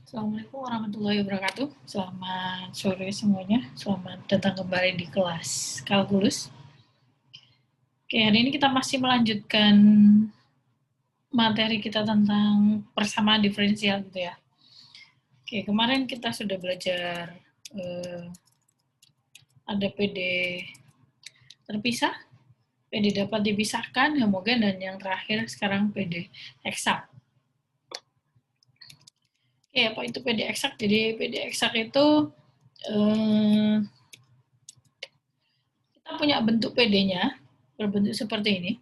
Assalamualaikum warahmatullahi wabarakatuh. Selamat sore semuanya. Selamat datang kembali di kelas kalkulus. Oke, hari ini kita masih melanjutkan materi kita tentang persamaan diferensial gitu ya. Oke, kemarin kita sudah belajar ada PD terpisah, PD dapat dipisahkan, homogen, dan yang terakhir sekarang PD eksak. Oke, apa itu PD eksak? Jadi PD eksak itu kita punya bentuk PD-nya berbentuk seperti ini.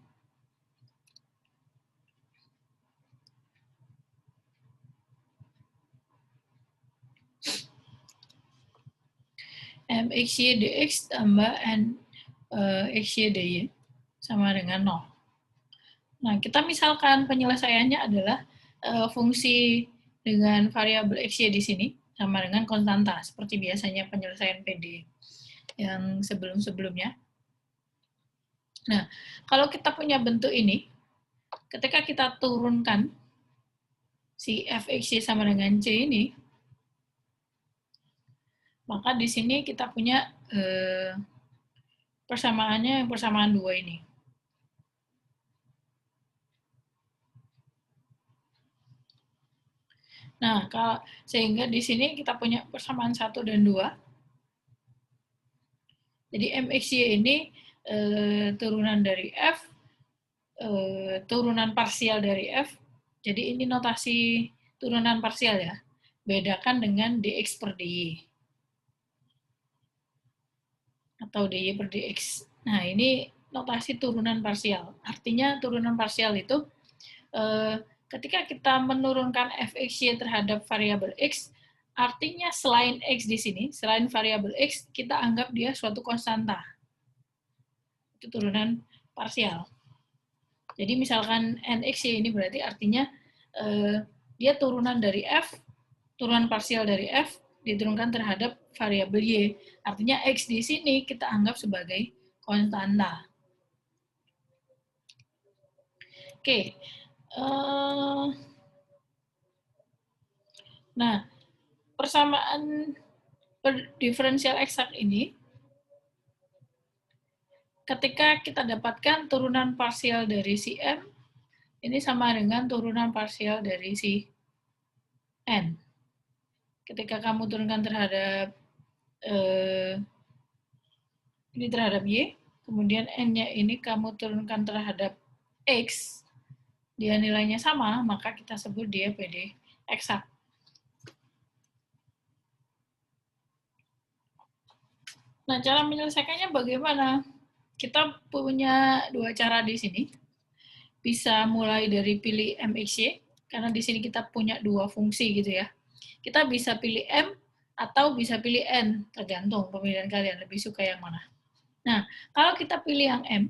MXY dx tambah XY dy sama dengan 0. Nah, kita misalkan penyelesaiannya adalah fungsi dengan variabel XY di sini sama dengan konstanta, seperti biasanya penyelesaian PD yang sebelum-sebelumnya. Nah, kalau kita punya bentuk ini, ketika kita turunkan si fxy sama dengan c ini, maka di sini kita punya persamaannya persamaan 2 ini. Nah, sehingga di sini kita punya persamaan 1 dan 2. Jadi MXY ini turunan dari F, turunan parsial dari F. Jadi ini notasi turunan parsial ya. Bedakan dengan dx per dy. Atau dy per dx. Nah, ini notasi turunan parsial. Artinya turunan parsial itu ketika kita menurunkan fxy terhadap variabel x, artinya selain x di sini, selain variabel x, kita anggap dia suatu konstanta. Itu turunan parsial. Jadi misalkan nxy ini berarti artinya dia turunan dari f, turunan parsial dari f, diturunkan terhadap variabel y. Artinya x di sini kita anggap sebagai konstanta. Oke. Nah, persamaan diferensial eksak ini, ketika kita dapatkan turunan parsial dari si M, ini sama dengan turunan parsial dari si N. Ketika kamu turunkan terhadap ini terhadap Y, kemudian N-nya ini kamu turunkan terhadap X, dia nilainya sama, maka kita sebut dia PD eksak. Nah, cara menyelesaikannya bagaimana? Kita punya dua cara di sini. Bisa mulai dari pilih MXY, karena di sini kita punya dua fungsi gitu ya. Kita bisa pilih M atau bisa pilih N, tergantung pemilihan kalian, lebih suka yang mana. Nah, kalau kita pilih yang M,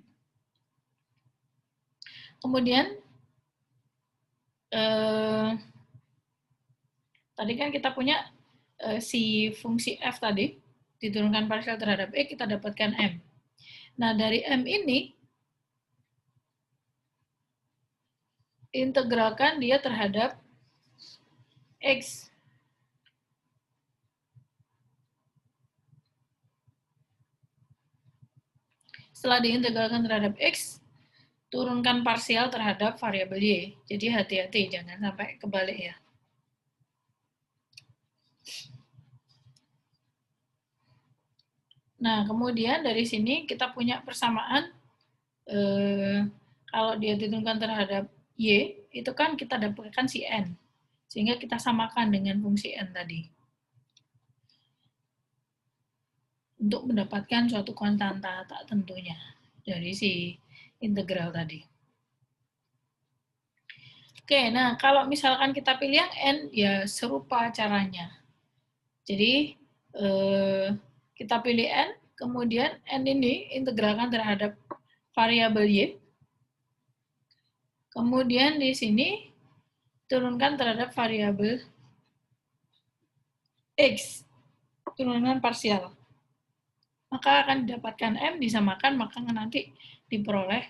kemudian tadi kan kita punya si fungsi F tadi, diturunkan parsial terhadap E, kita dapatkan M. Nah, dari M ini, integralkan dia terhadap X. Setelah diintegralkan terhadap X, turunkan parsial terhadap variabel Y. Jadi hati-hati, jangan sampai kebalik ya. Nah, kemudian dari sini kita punya persamaan, kalau dia diturunkan terhadap Y, itu kan kita dapatkan si N. Sehingga kita samakan dengan fungsi N tadi. Untuk mendapatkan suatu konstanta tak tentunya dari si integral tadi. Oke, nah kalau misalkan kita pilih yang N, ya serupa caranya. Jadi, kita pilih N, kemudian N ini integralkan terhadap variabel Y. Kemudian di sini turunkan terhadap variabel X, turunan parsial. Maka akan didapatkan M disamakan, maka nanti diperoleh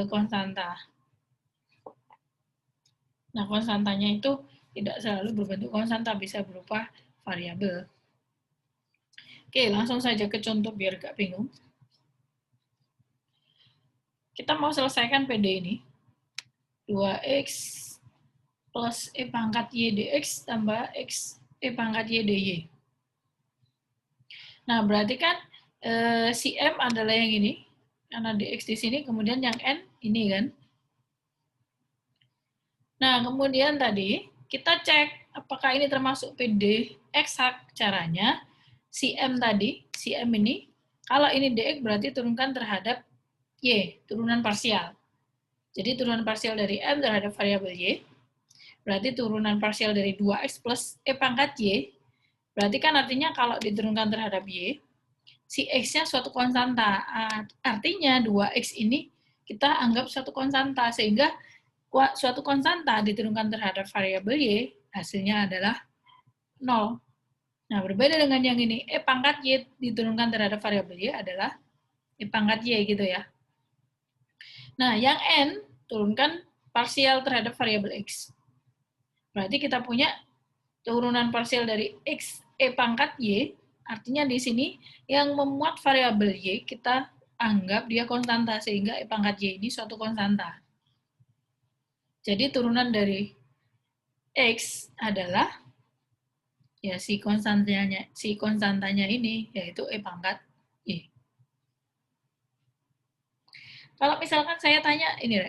konstanta. Nah, konstantanya itu tidak selalu berbentuk konstanta, bisa berupa variabel. Oke, langsung saja ke contoh biar gak bingung. Kita mau selesaikan PD ini. 2x plus E pangkat Y dx tambah X E pangkat Y dy. Nah, berarti kan si M adalah yang ini, karena dx di sini, kemudian yang N ini kan. Nah, kemudian tadi kita cek apakah ini termasuk PD eksak. Caranya, si M tadi, si M ini, kalau ini dx berarti turunkan terhadap Y, turunan parsial. Jadi turunan parsial dari M terhadap variabel Y, berarti turunan parsial dari 2x plus E pangkat Y, berarti kan artinya kalau diturunkan terhadap Y, si X-nya suatu konstanta. Artinya 2X ini kita anggap suatu konstanta, sehingga suatu konstanta diturunkan terhadap variabel Y, hasilnya adalah 0. Nah, berbeda dengan yang ini, E pangkat Y diturunkan terhadap variabel Y adalah E pangkat Y gitu ya. Nah, yang N turunkan parsial terhadap variabel X. Berarti kita punya turunan parsial dari X E pangkat Y, artinya di sini yang memuat variabel Y kita anggap dia konstanta, sehingga E pangkat Y ini suatu konstanta. Jadi turunan dari X adalah ya si konstantanya ini, yaitu E pangkat Y. Kalau misalkan saya tanya ini,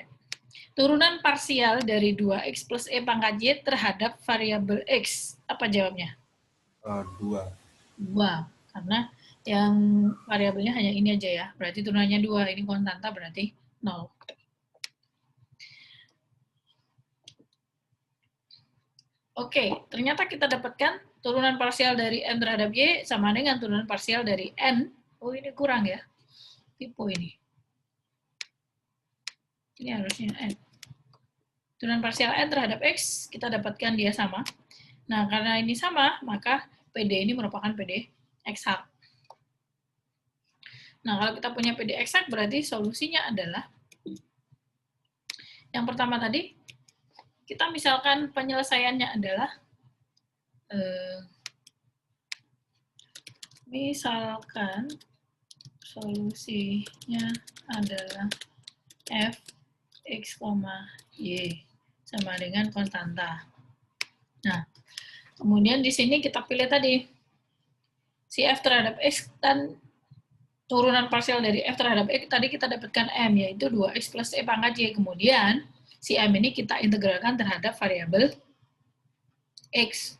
turunan parsial dari 2X plus E pangkat Y terhadap variabel X, apa jawabnya? 2. 2, karena yang variabelnya hanya ini aja ya, berarti turunannya 2, ini konstanta berarti 0. Oke, ternyata kita dapatkan turunan parsial dari M terhadap Y sama dengan turunan parsial dari N. Oh, ini kurang ya, tipe ini. Ini harusnya N. Turunan parsial N terhadap X, kita dapatkan dia sama. Nah, karena ini sama, maka PD ini merupakan PD eksak. Nah, kalau kita punya PD eksak, berarti solusinya adalah yang pertama tadi, kita misalkan penyelesaiannya adalah misalkan solusinya adalah f x, y sama dengan konstanta. Nah, kemudian di sini kita pilih tadi si f terhadap x, dan turunan parsial dari f terhadap x tadi kita dapatkan m, yaitu 2x plus e pangkat y. Kemudian si m ini kita integralkan terhadap variabel x,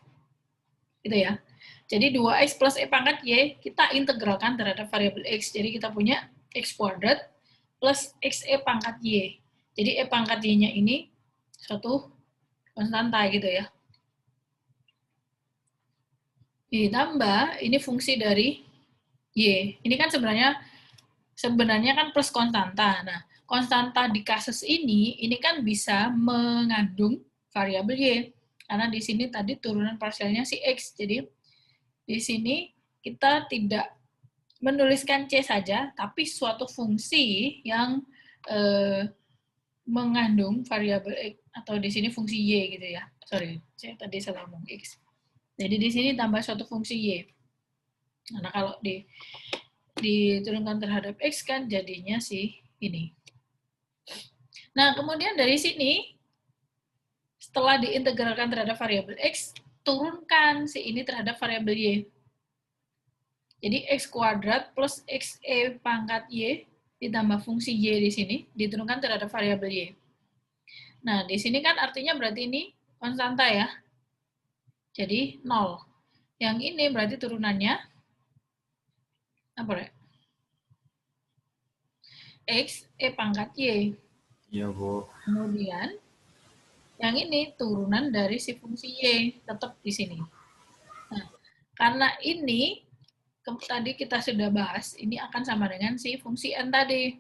gitu ya. Jadi 2x plus e pangkat y kita integralkan terhadap variabel x. Jadi kita punya x kuadrat plus xe pangkat y. Jadi e pangkat y-nya ini suatu konstanta gitu ya. Ditambah ini fungsi dari y. Ini kan sebenarnya kan plus konstanta. Nah, konstanta di kasus ini kan bisa mengandung variabel y. Karena di sini tadi turunan parsialnya si x. Jadi di sini kita tidak menuliskan C saja, tapi suatu fungsi yang mengandung variabel X, atau di sini fungsi Y gitu ya. Sorry, saya tadi salah ngomong X. Jadi di sini tambah suatu fungsi Y. Karena kalau diturunkan terhadap X kan jadinya si ini. Nah, kemudian dari sini, setelah diintegralkan terhadap variabel X, turunkan si ini terhadap variabel Y. Jadi x kuadrat plus xe pangkat y ditambah fungsi y di sini diturunkan terhadap variabel y. Nah, di sini kan artinya berarti ini konstanta ya. Jadi 0. Yang ini berarti turunannya apa ya? X e pangkat y. Iya, Bu. Kemudian yang ini turunan dari si fungsi y, tetap di sini. Nah, karena ini tadi kita sudah bahas, ini akan sama dengan si fungsi n tadi.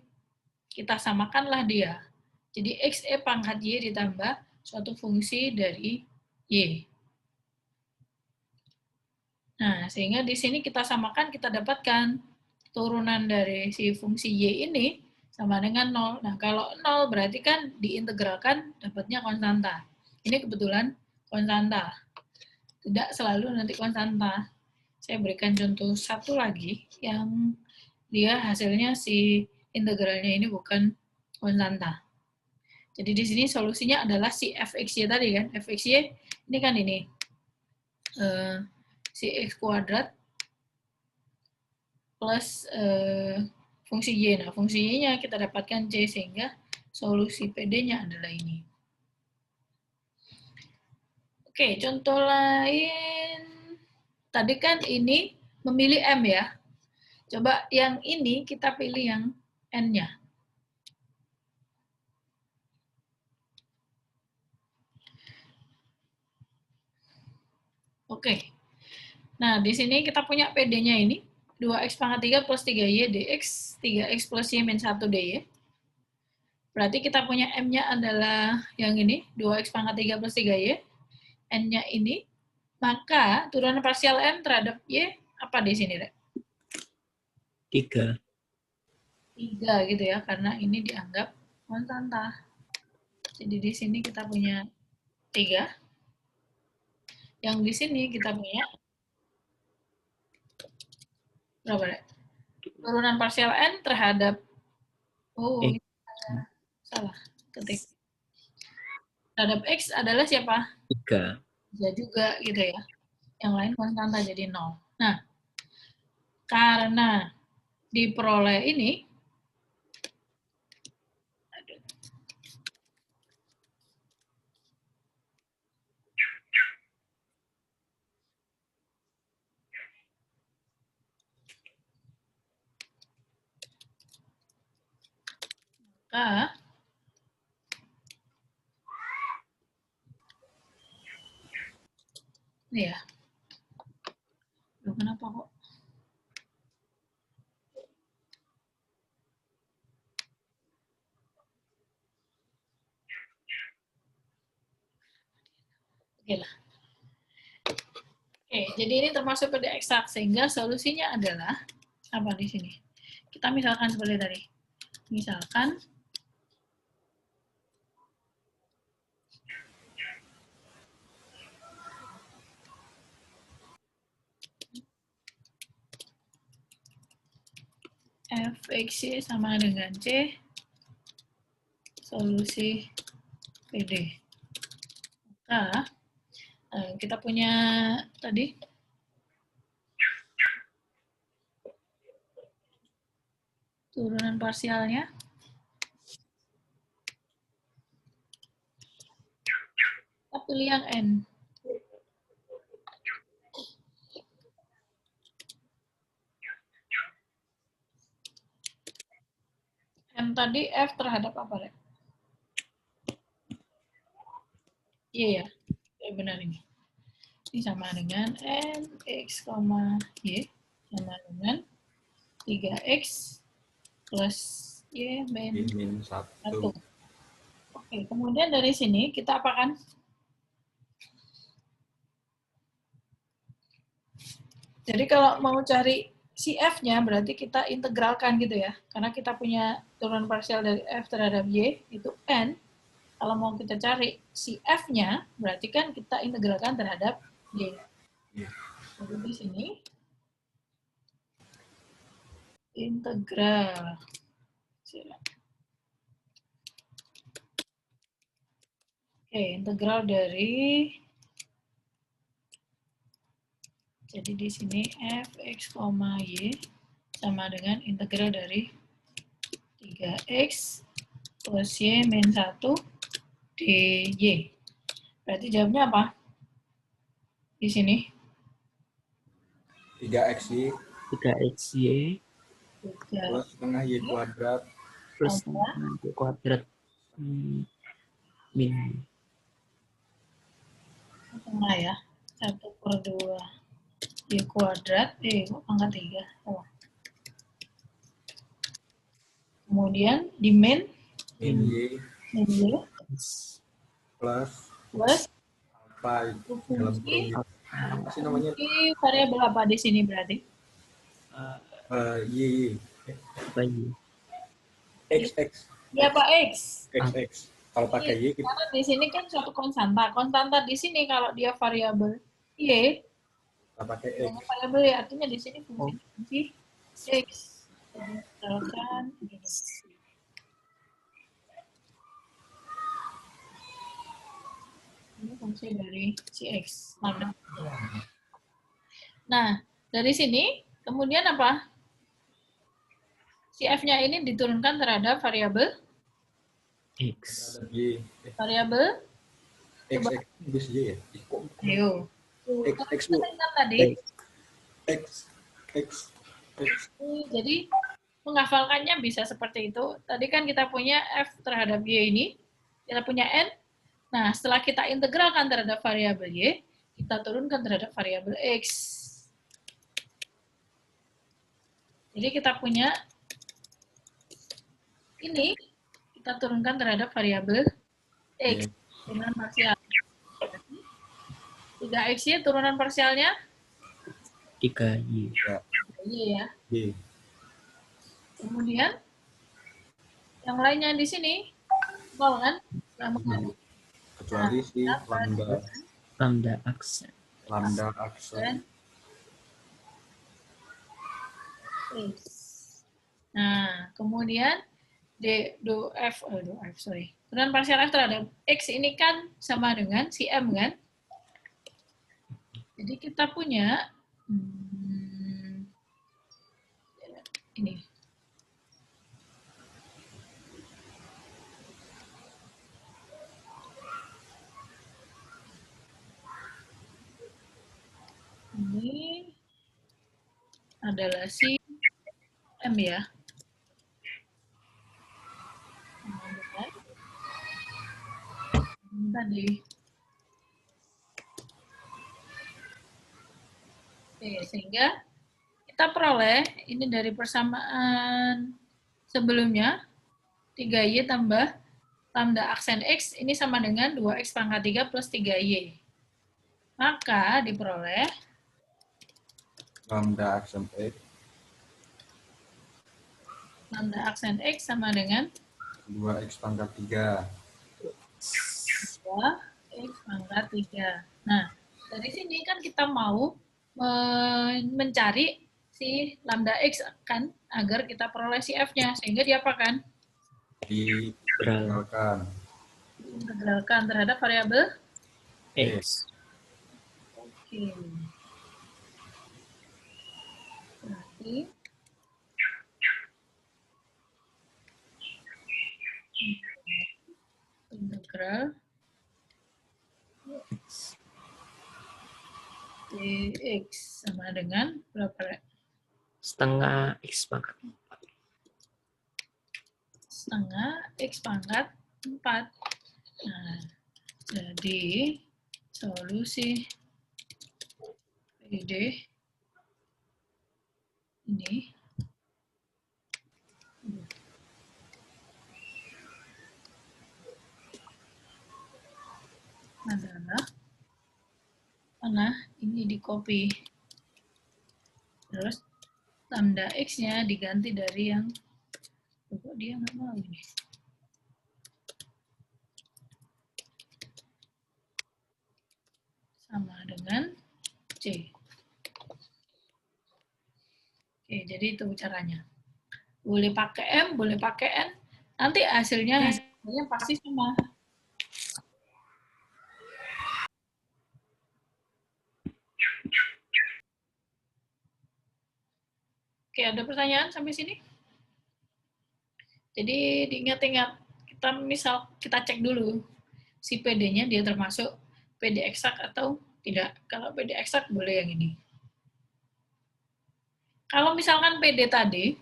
Kita samakanlah dia. Jadi xe pangkat y ditambah suatu fungsi dari y. Nah, sehingga di sini kita samakan, kita dapatkan turunan dari si fungsi y ini sama dengan 0. Nah, kalau 0 berarti kan diintegralkan dapatnya konstanta. Ini kebetulan konstanta. Tidak selalu nanti konstanta. Saya berikan contoh satu lagi yang dia hasilnya si integralnya ini bukan konstanta. Jadi di sini solusinya adalah si fxy tadi kan. Fxy ini kan ini. Si x kuadrat plus fungsi y. Nah, fungsi y-nya kita dapatkan c, sehingga solusi PD-nya adalah ini. Oke, contoh lain. Tadi kan ini memilih M ya. Coba yang ini kita pilih yang N-nya. Oke. Nah, di sini kita punya PD-nya ini 2x pangkat 3 plus 3y dx, 3x plus y min 1 dy. Berarti kita punya M-nya adalah yang ini, 2x pangkat 3 plus 3y. N-nya ini, maka turunan parsial N terhadap Y apa di sini, Rek? 3. 3 gitu ya, karena ini dianggap konstanta. Jadi di sini kita punya 3. Yang di sini kita punya berapa, Rek? Turunan parsial N terhadap ini salah ketik. Terhadap X adalah siapa? 3. 3 juga gitu ya. Yang lain konstanta jadi 0. Nah, karena diperoleh ini, maka ini ya. Loh, kenapa kok? Oke lah. Oke, jadi ini termasuk PD eksak, sehingga solusinya adalah apa di sini? Kita misalkan seperti tadi. Misalkan fx sama dengan C, solusi PD. Maka kita punya tadi turunan parsialnya. Kita pilih yang N. M tadi F terhadap apa, Rek? Y ya, benar ini. Ini sama dengan N, X, Y, sama dengan 3X plus Y min 1. Oke, kemudian dari sini kita apakan? Jadi kalau mau cari si F-nya berarti kita integralkan gitu ya. Karena kita punya turunan parsial dari F terhadap Y, itu N. Kalau mau kita cari si F-nya, berarti kan kita integralkan terhadap Y. Jadi di sini, integral. Oke, integral dari, jadi di sini Fx, Y sama dengan integral dari 3X plus Y min 1 dy. Berarti jawabnya apa? Di sini. 3xy 3xy plus setengah y kuadrat plus setengah y kuadrat min setengah ya. 1/2 y kuadrat, kok pangkat 3. Oh. Kemudian di min y plus apa itu dalam fungsi apa sih namanya? Variabel apa di sini berarti? y apa y? x. Ya, Pak, X. X. Kalau pakai Y, kita Karena di sini kan suatu konstanta. Konstanta di sini kalau dia variabel Y, pakai X. dengan variabel Y artinya di sini fungsi X. Jadi misalkan ini fungsi dari si X. Nah, dari sini kemudian apa? Si F-nya ini diturunkan terhadap variabel X. Y. variabel X bis Y ya? ayo. X Bu. Ingat tadi. X. Jadi menghafalkannya bisa seperti itu. Tadi kan kita punya F terhadap Y ini, kita punya N. Nah, setelah kita integralkan terhadap variabel Y, kita turunkan terhadap variabel X. Jadi kita punya ini, kita turunkan terhadap variabel X dengan parsial. 3X-Y turunan parsialnya 3Y. Y ya. Y. Kemudian yang lainnya di sini nol kan? Kecuali si lambda. Lambda aksen. Lambda aksen. Nah, kemudian turunan parsial F terhadap X ini kan sama dengan si M kan? Jadi kita punya ini. Ini adalah si M ya. Tadi. Oke, sehingga kita peroleh ini dari persamaan sebelumnya 3Y tambah lambda aksen X ini sama dengan 2X pangkat 3 plus 3Y. Maka diperoleh Lambda aksen X. Lambda aksen X sama dengan 2X pangkat 3. 2X pangkat 3. Nah, dari sini kan kita mau mencari si lambda X kan, agar kita peroleh si F-nya. Sehingga diapakan? Diintegralkan. Diintegralkan terhadap variabel X. Oke. Berarti integral dx sama dengan berapa? Setengah X pangkat 4. Setengah X pangkat 4. Nah, jadi solusi PD ini adalah mana ini di copy, terus lambda X-nya diganti dari yang kok dia nggak mau ini. Sama dengan C. Oke, jadi itu caranya. Boleh pakai M, boleh pakai N. Nanti hasilnya pasti sama. Oke, ada pertanyaan sampai sini? Jadi diingat-ingat, kita cek dulu si PD-nya dia termasuk PD eksak atau tidak. Kalau PD eksak boleh yang ini. Kalau misalkan PD tadi,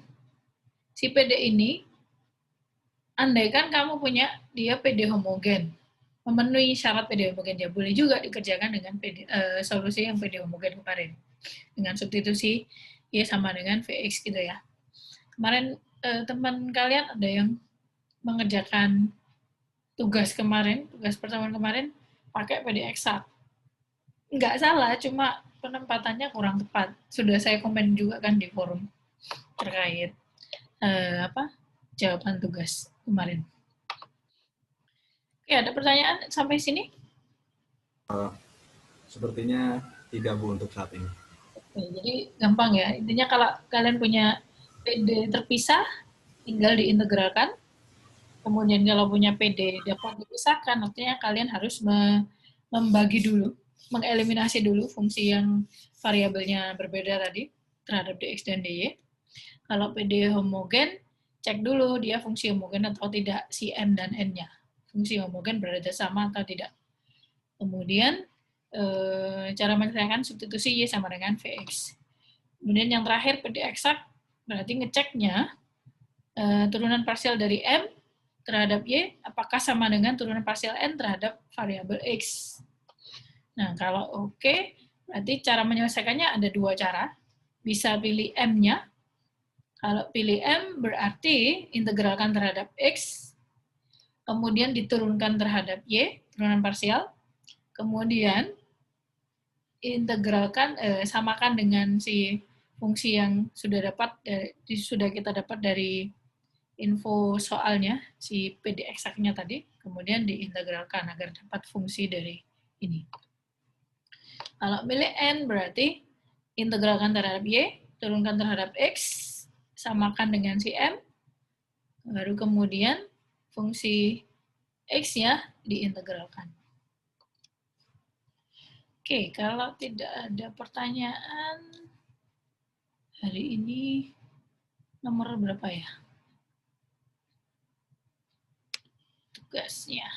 si PD ini, andaikan kamu punya dia PD homogen, memenuhi syarat PD homogen, ya boleh juga dikerjakan dengan solusi yang PD homogen kemarin. Dengan substitusi Y sama dengan Vx gitu ya. Kemarin teman kalian ada yang mengerjakan tugas pertemuan kemarin pakai PD eksak. Nggak salah, cuma penempatannya kurang tepat. Sudah saya komen juga kan di forum terkait jawaban tugas kemarin. Oke, ada pertanyaan sampai sini? Sepertinya tidak, Bu, untuk saat ini. Oke, jadi gampang ya. Intinya kalau kalian punya PD terpisah, tinggal diintegralkan. Kemudian kalau punya PD dapat dipisahkan, artinya kalian harus membagi dulu, mengeliminasi dulu fungsi yang variabelnya berbeda tadi terhadap dx dan dy. Kalau PD homogen, cek dulu dia fungsi homogen atau tidak, si m dan n-nya. Fungsi homogen berada sama atau tidak. Kemudian cara menyelesaikan substitusi y sama dengan vx. Kemudian yang terakhir PD eksak, berarti ngeceknya turunan parsial dari m terhadap y apakah sama dengan turunan parsial n terhadap variabel x. Nah, kalau oke, berarti cara menyelesaikannya ada dua cara. Bisa pilih m-nya. Kalau pilih m berarti integralkan terhadap x, kemudian diturunkan terhadap y, turunan parsial, kemudian integralkan, samakan dengan si fungsi yang sudah kita dapat dari info soalnya, si PD eksaknya tadi, kemudian diintegralkan agar dapat fungsi dari ini. Kalau pilih N berarti integralkan terhadap Y, turunkan terhadap X, samakan dengan si M, baru kemudian fungsi X-nya diintegralkan. Oke, kalau tidak ada pertanyaan, hari ini nomor berapa ya? Tugasnya.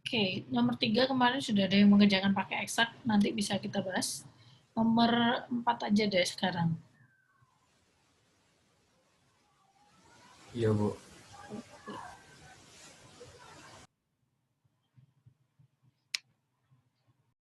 Oke, nomor 3 kemarin sudah ada yang mengerjakan pakai eksak, nanti bisa kita bahas. Nomor 4 aja deh sekarang. Iya, Bu.